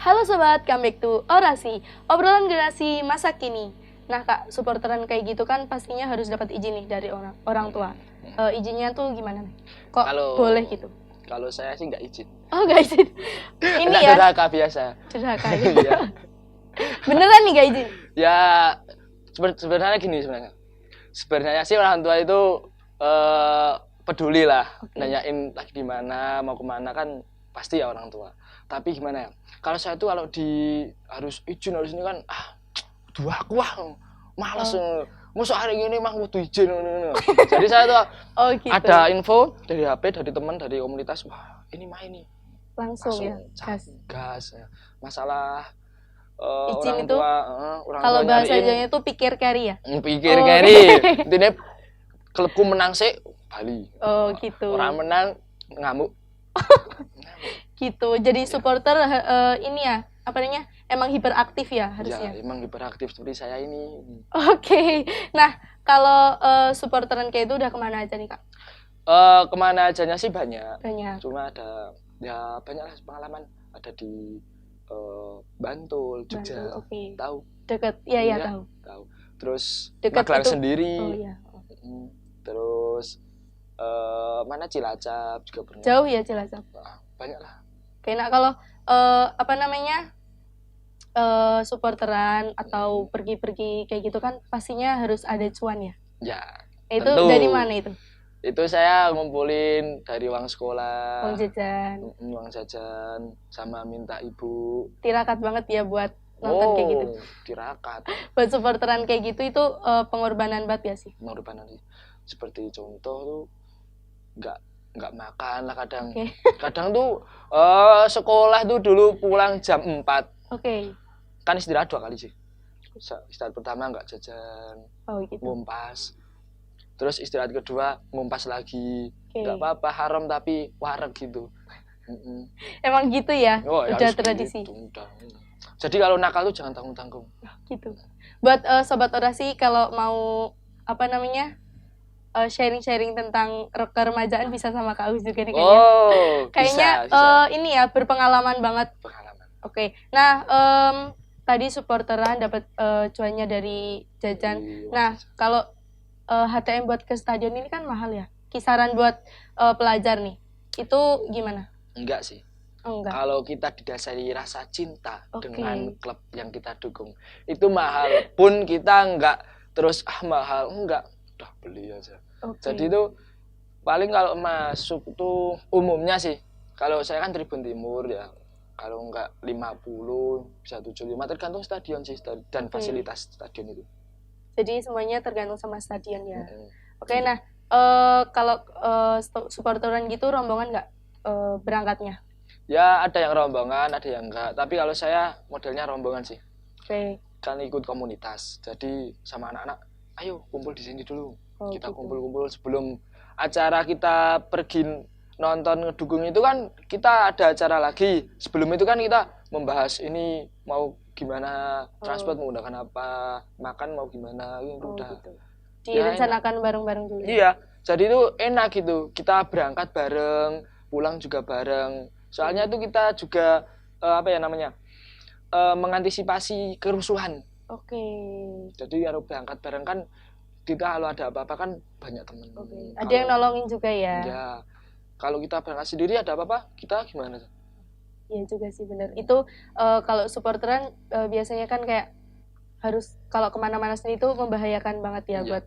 Halo sobat, come back to Orasi, obrolan generasi masa kini. Nah kak, supporteran kayak gitu kan pastinya harus dapat izin nih dari orang tua. Izinnya tuh gimana nih? Kok boleh gitu? Kalau saya sih nggak izin. Oh nggak izin? Ini Nggak ya? durhaka biasa. Durhaka ya? Iya. Beneran nih nggak izin? Ya sebenarnya gini sebenarnya. Sebenarnya sih orang tua itu peduli lah, nanyain lagi di mana, mau kemana kan pasti ya orang tua. Tapi gimana ya? Kalau saya tuh kalau harus izin harus ini kan aku males. Musuh hari ini mah butuh izin. Jadi saya tuh gitu. ada info dari HP, dari teman, dari komunitas, wah ini main nih. Langsung ya, gas. Masalah izin orang itu tua, kalau bahasa Jawanya itu pikir carry ya? Pikir carry. Intinya klubku menang sih Bali. Oh gitu. Orang menang ngamuk. Gitu. Jadi supporter ini ya, apa namanya? Emang hiperaktif ya harusnya. Ya, emang hiperaktif seperti saya ini. Oke. Nah, kalau supporteran kayak itu udah kemana aja nih kak? Kemana ajanya sih banyak. Cuma ada ya banyak lah pengalaman. Ada di Bantul, Jogja. Okay. Tahu? Deket, ya tahu. Terus Deket Magelang itu sendiri. Oh iya. Terus mana Cilacap juga pernah. Jauh ya Cilacap. Banyak lah. Oke, nah kalau apa namanya supporteran atau pergi-pergi kayak gitu kan pastinya harus ada cuan ya. Ya. Itu tentu. dari mana itu? Itu saya ngumpulin dari uang sekolah, uang jajan, sama minta ibu. Tirakat banget ya buat nonton kayak gitu. Tirakat. Buat supporteran kayak gitu itu pengorbanan banget ya sih? Pengorbanan sih. Seperti contoh tuh nggak makan lah kadang. Kadang tuh sekolah tuh dulu pulang jam 4. Kan istirahat 2 kali sih. Istirahat pertama nggak jajan, gitu. ngumpas. Terus istirahat kedua ngumpas lagi. Nggak apa-apa, haram tapi wareg gitu. Emang gitu ya? Ya udah tradisi. Gitu, udah. Jadi kalau nakal tuh jangan tanggung-tanggung. Gitu. Buat sobat Orasi kalau mau apa namanya sharing-sharing tentang keremajaan bisa sama Kak Agus juga nih kayaknya. Kayaknya bisa. Ini ya berpengalaman banget. Oke. Nah, tadi supporteran dapat cuannya dari jajan. Nah, kalau HTM buat ke stadion ini kan mahal ya. Kisaran buat pelajar nih. Itu gimana? Enggak sih. Enggak. Kalau kita didasari rasa cinta dengan klub yang kita dukung, itu mahal pun kita enggak terus mahal, enggak, udah beli aja. Jadi itu paling kalau masuk tuh umumnya sih, kalau saya kan Tribun Timur ya, kalau enggak 50 bisa 75 tergantung stadion sih dan fasilitas stadion itu. Jadi semuanya tergantung sama stadion ya. Nah kalau supporteran gitu rombongan nggak berangkatnya? Ya ada yang rombongan, ada yang enggak. Tapi kalau saya modelnya rombongan sih. Kan ikut komunitas. Jadi sama anak-anak, ayo kumpul di sini dulu. Kita kumpul-kumpul sebelum acara kita pergi nonton ngedukung itu kan kita ada acara lagi. Sebelum itu kan kita membahas ini mau gimana, transport menggunakan apa, makan mau gimana, udah. Gitu. Direncanakan bareng-bareng dulu. Iya, jadi itu enak gitu. Kita berangkat bareng, pulang juga bareng. Soalnya itu kita juga mengantisipasi kerusuhan. Jadi kalau berangkat bareng kan kita kalau ada apa-apa kan banyak teman. Ada yang nolongin juga ya. Ya. Kalau kita berangkat sendiri ada apa-apa, kita gimana? Iya juga sih benar. Itu kalau supporteran biasanya kan kayak harus kalau kemana-mana sendiri itu membahayakan banget ya buat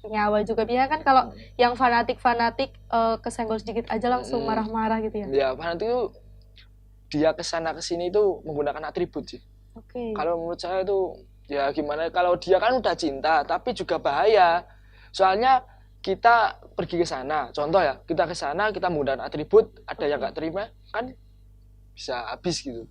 nyawa juga. Biasanya kan kalau yang fanatik kesenggol sedikit aja langsung marah-marah gitu ya. Ya fanatik itu dia kesana kesini itu menggunakan atribut sih. Kalau menurut saya itu ya gimana, kalau dia kan udah cinta tapi juga bahaya. Soalnya kita pergi ke sana, contoh ya, kita ke sana kita menggunakan atribut, ada yang nggak terima kan bisa habis gitu.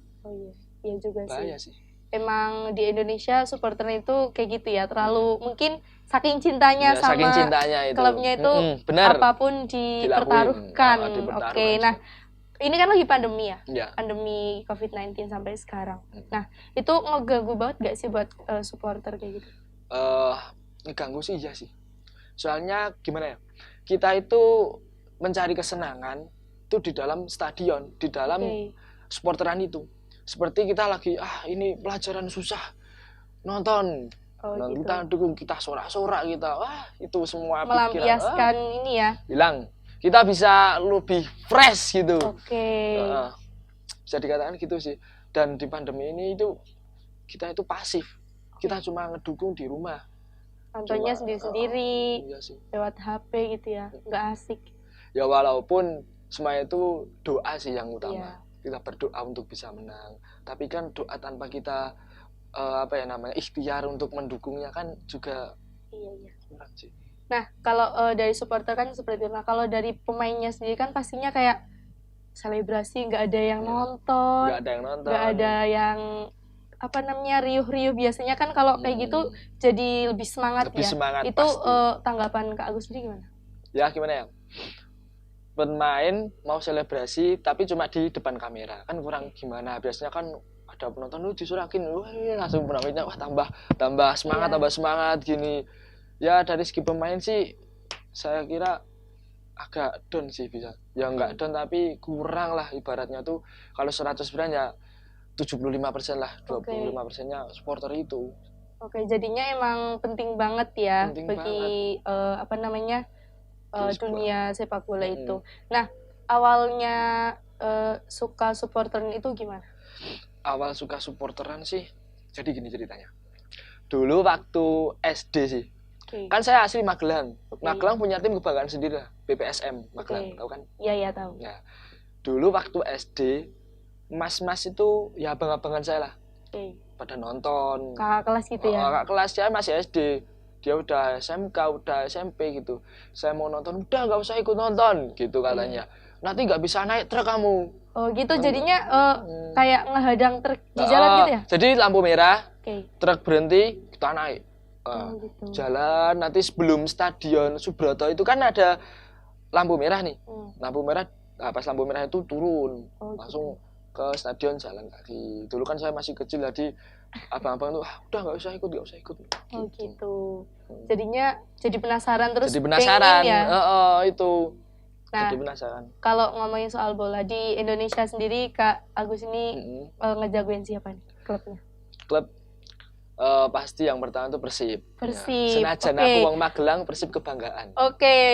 Iya juga bahaya sih. Emang di Indonesia supporter itu kayak gitu ya, terlalu mungkin saking cintanya sama saking cintanya itu. Klubnya itu apapun dipertaruhkan. Nah ini kan lagi pandemi ya, pandemi COVID-19 sampai sekarang. Nah itu ngeganggu banget gak sih buat supporter kayak gitu? Ngeganggu sih iya sih. Soalnya gimana ya, kita itu mencari kesenangan itu di dalam stadion, di dalam supporteran itu. Seperti kita lagi ini pelajaran susah, nonton, kita dukung, kita sorak-sorak, kita itu semua melampiaskan ini ya. Hilang. Kita bisa lebih fresh gitu. Bisa dikatakan gitu sih. Dan di pandemi ini itu kita itu pasif. Kita cuma ngedukung di rumah. Nontonnya sendiri-sendiri, lewat HP gitu ya, nggak asik. Ya walaupun semua itu doa sih yang utama. Kita berdoa untuk bisa menang. Tapi kan doa tanpa kita ikhtiar untuk mendukungnya kan juga kurang sih. Nah, kalau dari supporter kan seperti itu. Nah, kalau dari pemainnya sendiri kan pastinya kayak selebrasi, nggak ada yang nonton. Nggak ada yang riuh-riuh. Biasanya kan kalau kayak gitu jadi lebih semangat ya. Semangat, itu tanggapan Kak Agus sendiri gimana? Ya gimana ya? Pemain mau selebrasi tapi cuma di depan kamera. Kan kurang gimana. Biasanya kan ada penonton disurakin, langsung penontonnya tambah semangat gini. Ya dari segi pemain sih saya kira agak down sih bisa. Ya enggak down tapi kurang lah ibaratnya tuh kalau 100% ya 75% lah, 25%-nya supporter itu. Jadinya emang penting banget ya bagi dunia sepak bola itu. Nah, awalnya suka supporteran itu gimana? Awal suka supporteran sih, jadi gini ceritanya. Dulu waktu SD sih, kan saya asli Magelang. Magelang punya tim kebanggaan sendiri lah, BPSM Magelang, tahu kan? Iya tahu. Ya, dulu waktu SD, mas-mas itu ya abang-abangan saya lah, pada nonton. Kakak kelas gitu ya? Kakak kelas, saya masih SD. Dia udah SMK, udah SMP gitu. Saya mau nonton, udah nggak usah ikut nonton gitu katanya. Nanti nggak bisa naik truk kamu. Oh gitu, jadinya kayak ngehadang truk di jalan gitu ya? Jadi lampu merah, truk berhenti, kita naik. Gitu. Jalan, nanti sebelum stadion Subroto itu kan ada lampu merah nih. Lampu merah, pas lampu merah itu turun. Langsung ke stadion jalan kaki. Dulu kan saya masih kecil, jadi abang-abang tuh udah nggak usah ikut. Gitu. Jadinya jadi penasaran terus. Jadi penasaran ya? itu. Nah, jadi penasaran. Kalau ngomongin soal bola di Indonesia sendiri, Kak Agus ini ngejagoin siapa nih klubnya? Klub pasti yang pertama itu Persib. Persib. Ya. Senajan aku wong Magelang, Persib kebanggaan.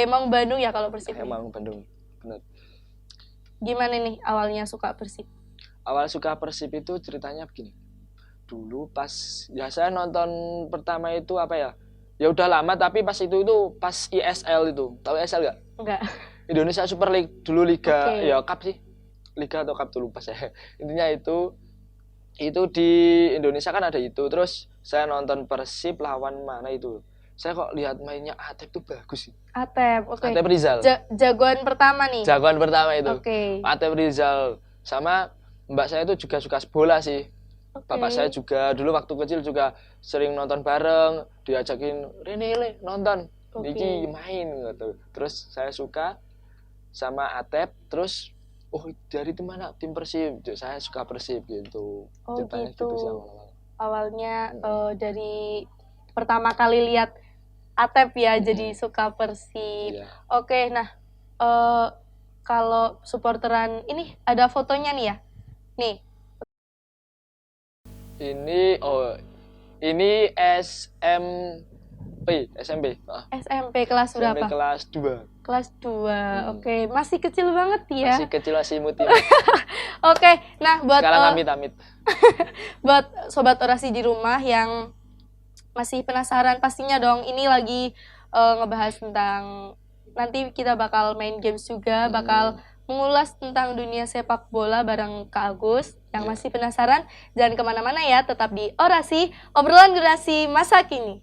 Emang Bandung ya kalau Persib? Emang Bandung, benar. Gimana nih awalnya suka Persib? Awal suka Persib itu ceritanya begini. Dulu pas saya nonton pertama itu ya udah lama tapi pas itu pas ISL itu. Tahu ISL nggak? Enggak. Indonesia Super League dulu liga ya cup sih. Liga atau cup dulu pas saya. Intinya itu di Indonesia kan ada itu. Terus saya nonton Persib lawan mana itu. Saya kok lihat mainnya Atep tuh bagus sih. Atep Rizal. Jagoan pertama nih. Jagoan pertama itu. Atep Rizal sama mbak saya itu juga suka bola sih. Bapak saya juga dulu waktu kecil juga sering nonton bareng, diajakin Rene nonton, Niki main gitu. Terus saya suka sama Atep, terus dari tim mana? Tim Persib. Saya suka Persib gitu. Ceritanya gitu sih awalnya dari pertama kali lihat Atep ya jadi suka Persib. Nah kalau supporteran ini ada fotonya nih ya. Nih. Ini SMP. SMP kelas berapa? SMP kelas 2. Kelas 2. Masih kecil banget ya. Masih kecil, masih imut. Nah buat sekarang amit-amit. Buat sobat orasi di rumah yang masih penasaran pastinya dong, ini lagi ngebahas tentang nanti kita bakal main games juga, bakal mengulas tentang dunia sepak bola bareng Kak Agus. Yang masih penasaran, jangan kemana-mana ya, tetap di Orasi, obrolan generasi masa kini.